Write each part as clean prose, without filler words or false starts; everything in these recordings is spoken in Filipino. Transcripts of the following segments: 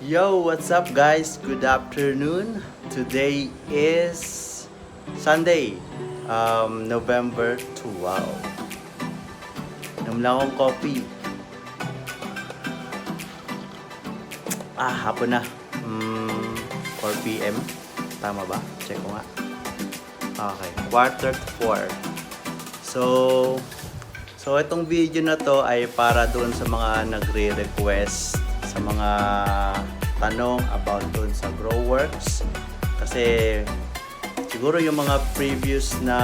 Yo, what's up guys? Good afternoon. Today is Sunday, November 12. Inom lang akong coffee. Hapon na. 4 p.m. Tama ba? Check ko nga. Okay, quarter to 4. So itong video na to ay para doon sa mga nagre-request sa mga tanong about doon sa Growworks. Kasi siguro yung mga previous na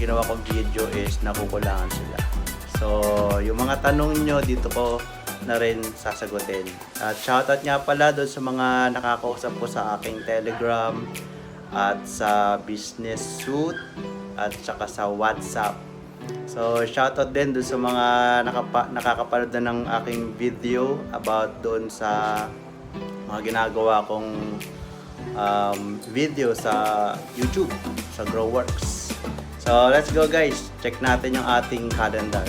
ginawa kong video is nakukulangan sila. So yung mga tanong nyo dito ko na rin sasagutin. At shoutout nga pala doon sa mga nakakausap ko sa aking Telegram at sa Business Suite at saka sa WhatsApp. So shoutout din doon sa mga nakakapanood na ng aking video about doon sa mga ginagawa kong video sa YouTube, sa Growworks. So let's go guys, check natin yung ating calendar.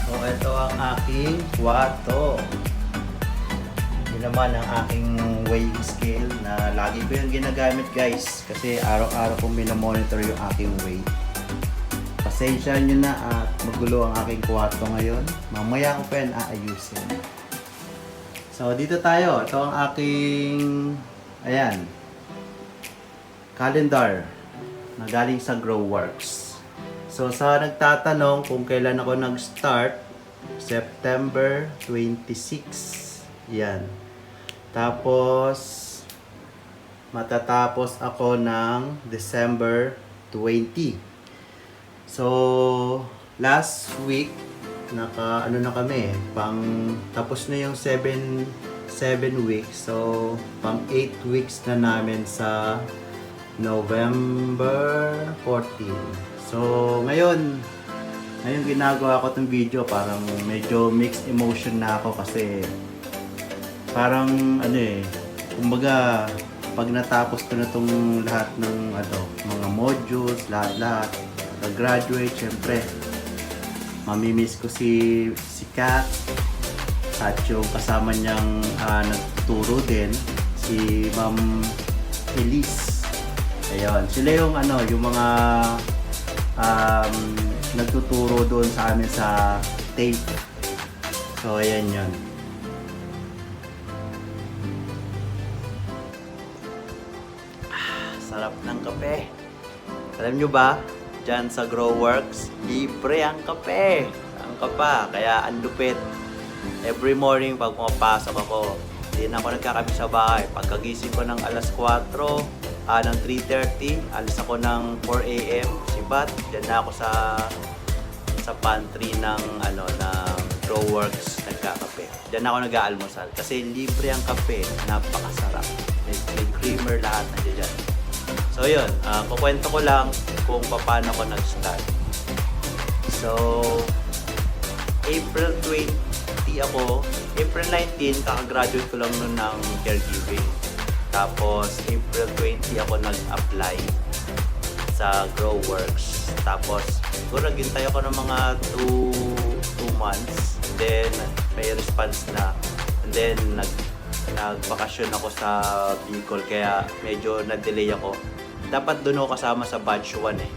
So ito ang aking kwarto. Yun naman ang aking weighing scale na lagi ko yung ginagamit guys, kasi araw-araw kong minomonitor yung aking weight. Pasensya nyo na at magulo ang aking kwarto ngayon. Mamaya ko pa yan aayusin. So dito tayo. Ito ang aking calendar na galing sa Growworks. So sa nagtatanong kung kailan ako nag-start, September 26. Yan. Tapos matatapos ako ng December 20. So last week na kami, tapos na yung 7 weeks. So pang 8 weeks na namin sa November 14. So ngayon ginagawa ko tong video, parang medyo mixed emotion na ako kasi parang kumbaga pag natapos ko na tong lahat ng mga modules, lahat graduate, syempre mamimiss ko si Kat at yung kasama niyang nagtuturo din, si Ma'am Elise. Ayun, sila yung yung mga nagtuturo doon sa amin sa tape. So ayan yun. Sarap ng kape. Alam nyo ba, dyan sa Growworks, libre ang kape. Ang kapa, kaya ang lupit. Every morning pag pumapasok ako, hindi na ako nagkakape sa bahay. Pagkagising ko ng alas 4, ng 3:30, alis ako ng 4 a.m. Sibat, dyan na ako sa pantry ng Growworks nagkakape. Dyan ako nag-aalmusal kasi libre ang kape, napakasarap. May creamer lahat na dyan. So yun, kukwento ko lang kung paano ko nag-start. So April 20 ako, April 19 kakagraduate ko lang nun ng caregiving. Tapos April 20 ako nag-apply sa Growworks. Tapos siguro naghintay ako ng mga 2 months, and then may response na, and then nagbakasyon ako sa Bicol kaya medyo na-delay ako. Dapat doon ako kasama sa batch 1 eh.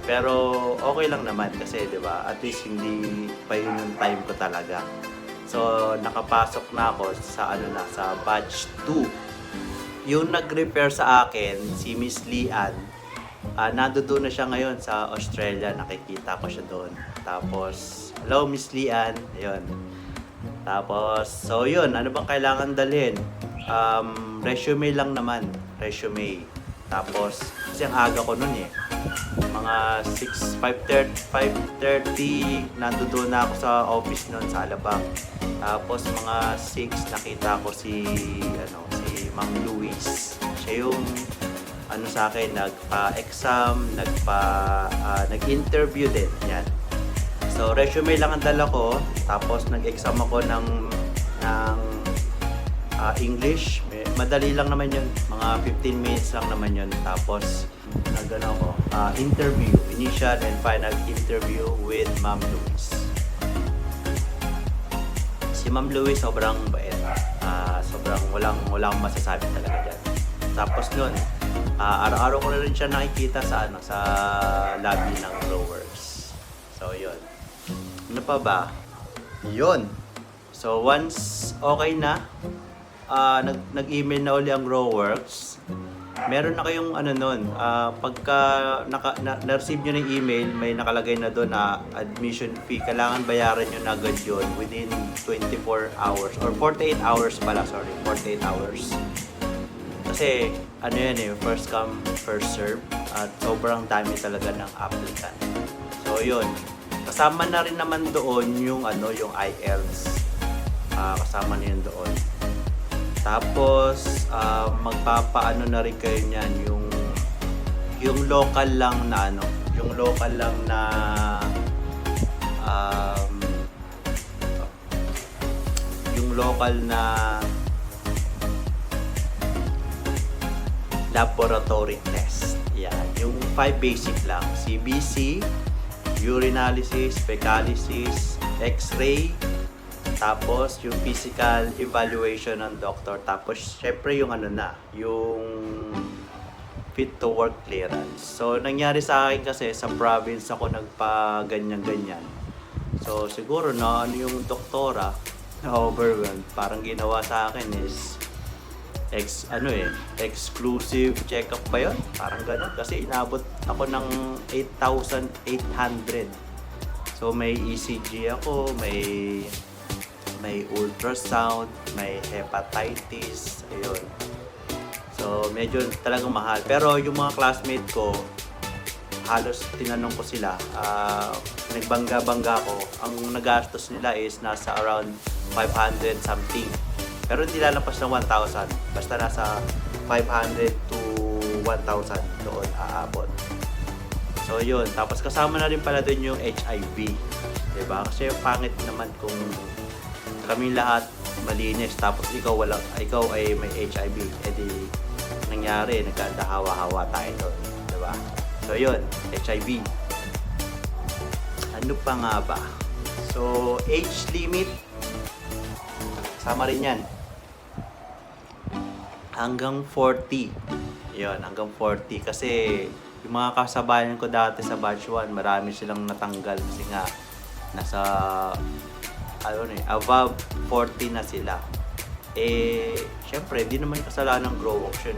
Pero okay lang naman kasi 'di ba? At least hindi pa yun yung time ko talaga. So nakapasok na ako sa sa batch 2. Yung nag-repair sa akin si Miss Lian. Nandoon na siya ngayon sa Australia, nakikita ko siya doon. Tapos, hello Miss Lian. Ayun. Tapos, so yun, ano bang kailangan dalhin? Resume lang naman. Resume. Tapos, kasi ang aga ko nun eh. Mga 5:30, nandoon na ako sa office nun sa Alabang. Tapos, mga 6, nakita ko si Ma'am Luis. Siya yung sa akin, nagpa-exam, nag-interview din. Yan. So, resume lang ang dala ko. Tapos, nag-exam ako ng English. madali lang naman yun. Mga 15 minutes lang naman yun. Tapos, interview, initial and final interview with Ma'am Louise. Si Ma'am Louise sobrang bait. Sobrang walang masasabi talaga dyan. Tapos nun, araw-araw ko na rin siya nakikita sa lobby ng Growworks. So, yun. Ano pa ba? Yun. So, once okay na, nag-email na uli ang Growworks, meron na kayong pagka na-receive nyo ng email, may nakalagay na doon na admission fee. Kailangan bayaran nyo na agad yun within 24 hours or 48 hours pala, 48 hours. Kasi first come, first serve at sobrang dami talaga ng applicant. So yun, kasama na rin naman doon yung IELTS. Kasama na yun doon. Tapos, magpapaano na rin kayo niyan, yung local lang na yung local lang na yung local na laboratory test. Yan, yung 5 basic lang. CBC, urinalysis, fecalysis, X-ray, tapos yung physical evaluation ng doctor. Tapos syempre yung yung fit to work clearance. So nangyari sa akin kasi sa province ako nagpa ganyan-ganyan. So siguro na yung doktora na overwhelmed, parang ginawa sa akin is exclusive check-up ba yun? Parang gano'n. Kasi inabot ako ng 8,800. So may ECG ako, may ultrasound, may hepatitis, ayun. So, medyo talagang mahal. Pero yung mga classmate ko, halos tinanong ko sila, nagbangga-bangga ko. Ang nagastos nila is nasa around 500 something. Pero hindi lalapas ng 1,000. Basta nasa 500 to 1,000 doon aabot. So, yun. Tapos kasama na rin pala doon yung HIV. Diba? Kasi pangit naman kung kami lahat malinis tapos ikaw ay may HIV, edi nangyari nagkadahawa-hawa tayo doon, di ba? So yun, HIV. Ano pa nga ba? So age limit, sama rin yan, hanggang 40. Yun, hanggang 40 kasi yung mga kasabayan ko dati sa batch 1, marami silang natanggal kasi nga nasa above 40 na sila. Syempre, di naman kasalanan ng Growworks yun .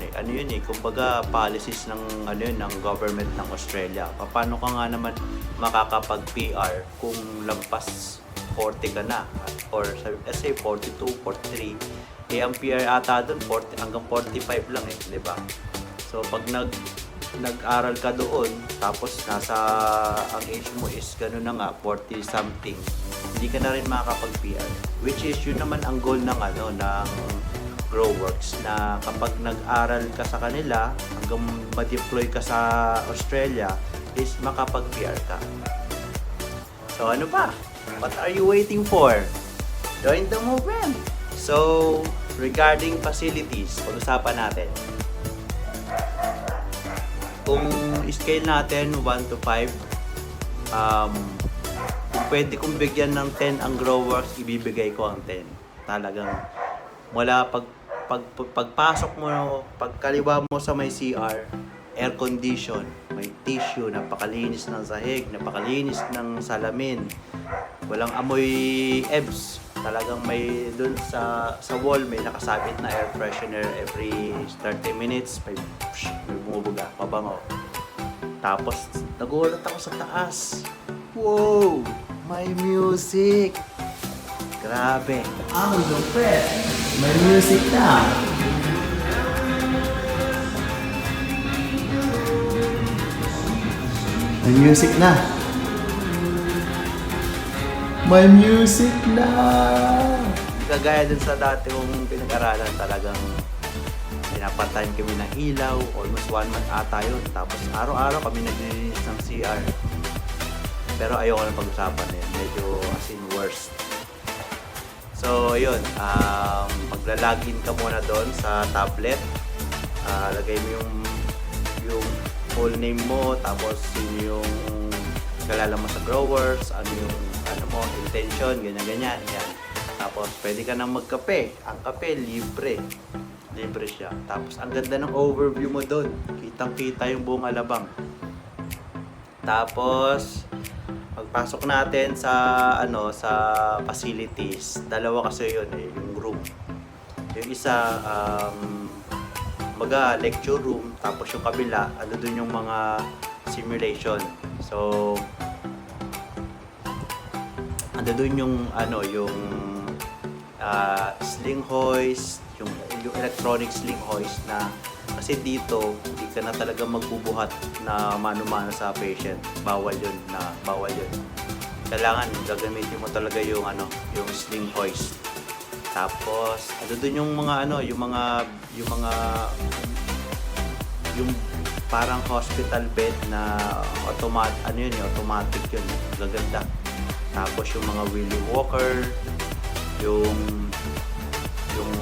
Kumbaga, policies ng ng government ng Australia. Paano ka nga naman makakapag-PR kung lampas 40 ka na? Or let's say 42, 43. Ang PR ata doon, 40, hanggang 45 lang di ba? So, pag nag-aral ka doon, tapos ang age mo is gano'n na nga, 40 something, hindi ka na rin makakapag-PR. Which is, yun naman ang goal ng Growworks, na kapag nag-aral ka sa kanila, hanggang ma-deploy ka sa Australia, is makapag-PR ka. So, ano pa? What are you waiting for? Join the movement! So, regarding facilities, pag-usapan natin. Kung scale natin 1 to 5, kung pwede kong bigyan ng 10 ang Growworks, ibibigay ko ang 10. Talagang wala pagpasok mo, pagkaliwa mo sa may CR, air condition, may tissue, napakalinis ng sahig, napakalinis ng salamin, walang amoy EBS. Talagang may dun sa wall may nakasabit na air freshener every 30 minutes, may bumubuga, mabango. Tapos nagulat ako sa taas. Wow! May music! Grabe! Ang lupit! May music na! May music na! May music na! Kagaya dun sa dati kong pinag-aralan, talagang pinapatayin kami ng ilaw, almost 1 month ata yun. Tapos araw-araw kami naglilinis ng CR. Pero ayoko na pag-usapan yun, medyo as in worst. So, yun. Magla-login ka muna doon sa tablet. Lagay mo yung full name mo, tapos yun yung kalala mo sa growers, ano yung intention, ganyan-ganyan. Yan. Tapos, pwede ka nang magkape. Ang kape, libre. Libre siya. Tapos, ang ganda ng overview mo doon. Kitang-kita yung buong Alabang. Tapos, pagpasok natin sa sa facilities, dalawa kasi yun yung room. Yung isa lecture room, tapos yung kabila doon yung mga simulation. So doon yung yung sling hoist, yung electronic sling hoist na kasi dito hindi ka na talaga magbubuhat na mano-mano sa patient. Bawal yun. Kailangan gagamitin mo talaga yung yung sling hoist. Tapos doon yung mga yung parang hospital bed na automatic yun. Gaganda. Tapos yung mga wheelie walker, yung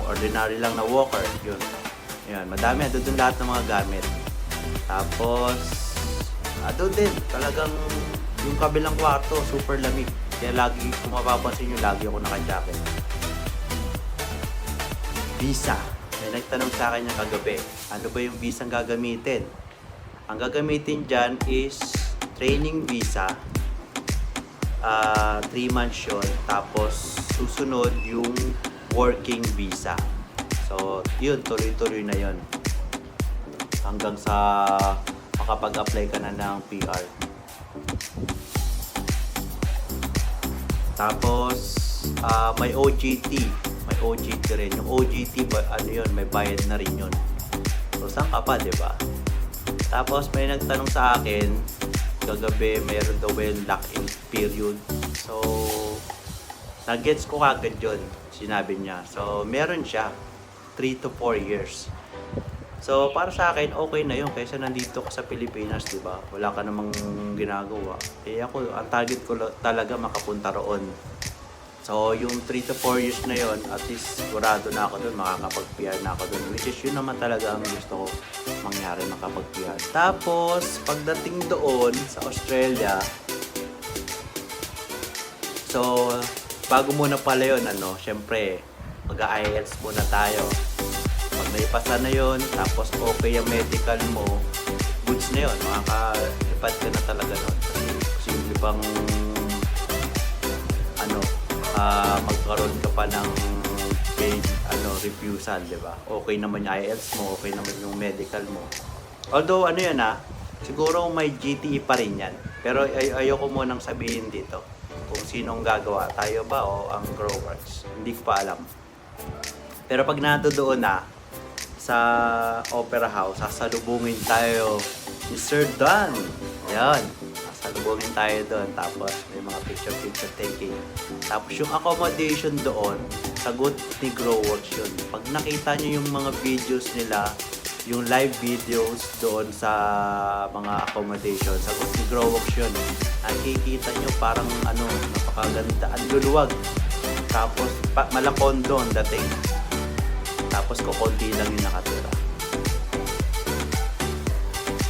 ordinary lang na walker, yun. Yan, madami doon lahat ng mga gamit. Tapos doon din talagang yung kabilang kwarto super lamig. Kaya lagi, kung mapapansin nyo, lagi ako naka-jacket. Visa. May nagtanong sa akin yung kagabi, ano ba yung visa ang gagamitin? Ang gagamitin dyan is training visa. 3 months yun. Tapos susunod yung working visa. So, yun, tuloy-tuloy na yun. Hanggang sa makapag-apply ka na ng PR. Tapos, may OJT. May OJT rin. Yung OJT, yun, may bayad na rin yun. So, saan ka pa, diba? Tapos, may nagtanong sa akin, kagabi, mayroon daw yung lock-in period. So, nag-gets ko kagad yun, sinabi niya. So, meron siya. 3 to 4 years. So, para sa akin, okay na yun kaysa nandito ka sa Pilipinas, di ba? Wala ka namang ginagawa. Ako, ang target ko talaga makapunta roon. So, yung 3 to 4 years na yun, at least sigurado na ako doon, makakapag-PR na ako doon. Which is yun naman talaga ang gusto ko mangyari, makapag-PR. Tapos, pagdating doon sa Australia, so, bago muna pala yun, syempre, mag-IELTS muna tayo. Pag naipasa na yun, tapos okay yung medical mo, goods na yun, makaka-ipad ka na talaga nun. Kasi simple pang magkaroon ka pa ng paid refusal, di ba? Okay naman yung IELTS mo, okay naman yung medical mo. Although siguro may GTE pa rin yan. Pero ayoko munang sabihin dito kung sinong gagawa, tayo ba o ang Growworks. Hindi ko pa alam. Pero pag nandoon na sa Opera House, sasalubungin tayo ni Sir Don. Ayan. Sasalubungin tayo doon. Tapos may mga picture taking. Tapos yung accommodation doon, sagot ni Growworks yun. Pag nakita nyo yung mga videos nila, yung live videos doon sa mga accommodation, sagot ni Growworks yun. Nakikita nyo parang napakaganda. Ang luluwag. Tapos malakondo ang dating. Tapos kukunti lang yung nakatira.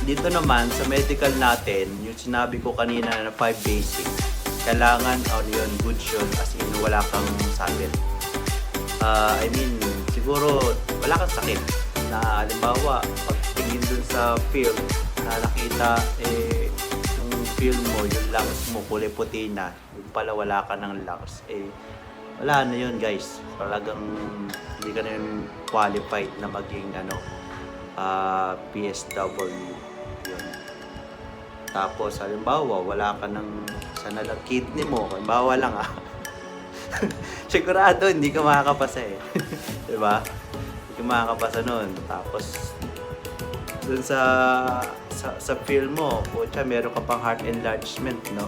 Dito naman sa medical natin, yung sinabi ko kanina na 5 basic, kailangan yun, good yun, as in wala kang sakit. Siguro wala kang sakit na halimbawa pagtingin dun sa film na nakita yung film mo, yung lungs mo kulay puti na, yung pala wala ka ng lungs, wala na yun guys. Talagang hindi ka na yun qualified na maging PSW. Yun. Tapos halimbawa wala ka ng sana lang kidney mo, halimbawa lang sigurado hindi ka makakapasa diba? Hindi ka makakapasa nun. Tapos dun sa film mo, meron ka pang heart enlargement, no?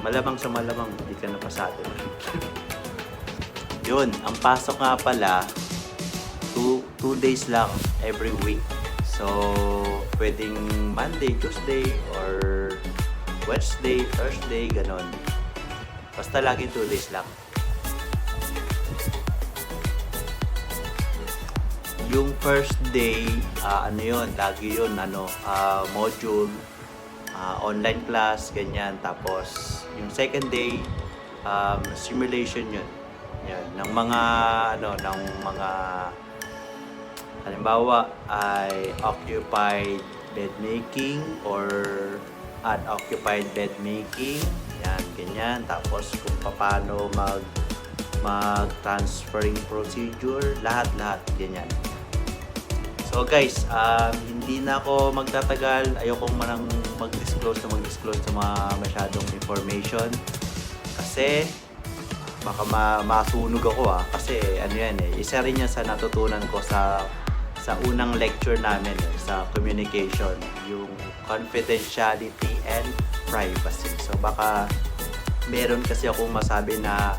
Malamang sa malamang hindi ka napasado. Yun, ang pasok nga pala 2 days lang every week. So, pwedeng Monday, Tuesday, or Wednesday, Thursday, ganon. Basta lagi 2 days lang. yung first day, ano yun, lagi yun, module, online class, ganyan. Tapos, yung second day, simulation yun. Yan, ng mga, halimbawa, ay occupied bed making or unoccupied bed making. Yan, ganyan. Tapos, kung paano mag-transferring procedure, lahat-lahat, ganyan. So guys, hindi na ako magtatagal. Ayoko manang mag-disclose sa mga masyadong information. Kasi baka masunog ako kasi ano yan isa rin yan sa natutunan ko sa unang lecture namin sa communication, yung confidentiality and privacy. So baka meron kasi akong masabi na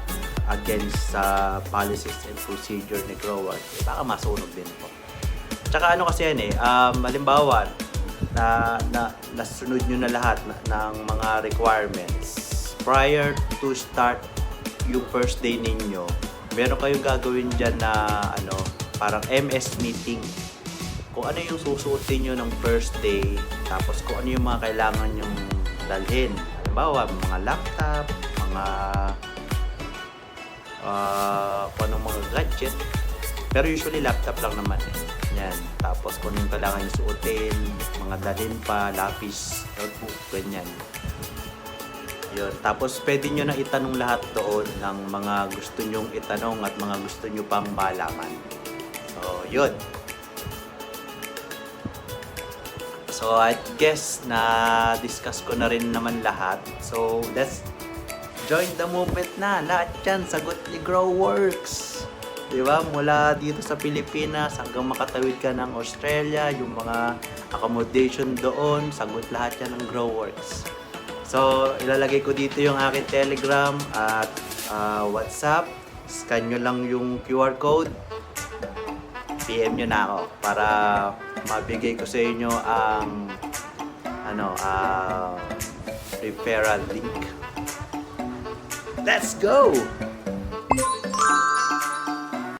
against sa policies and procedure ni Grower, baka masunog din po. Tsaka ano kasi yan halimbawa na nasunod nyo na lahat ng mga requirements prior to start yung first day ninyo, meron kayong gagawin dyan na parang MS meeting. Kung ano yung susuotin nyo ng first day, tapos kung ano yung mga kailangan nyong dalhin. Halimbawa, mga laptop, kung anong mga gadget. Pero usually laptop lang naman Yan. Tapos kung yung kailangan yung suotin, mga dalhin pa, lapis, notebook, ganyan. Yun. Tapos pwede nyo na itanong lahat doon ng mga gusto nyong itanong at mga gusto nyo pang malaman. So, yun. So, I guess na discuss ko na rin naman lahat. So, let's join the movement na. Lahat yan, sagot ni Growworks. Diba? Mula dito sa Pilipinas hanggang makatawid ka ng Australia, yung mga accommodation doon, sagot lahat yan ng Growworks. So, ilalagay ko dito yung aking Telegram at WhatsApp. Scan nyo lang yung QR code. PM nyo na ako para mabigay ko sa inyo ang referral link. Let's go!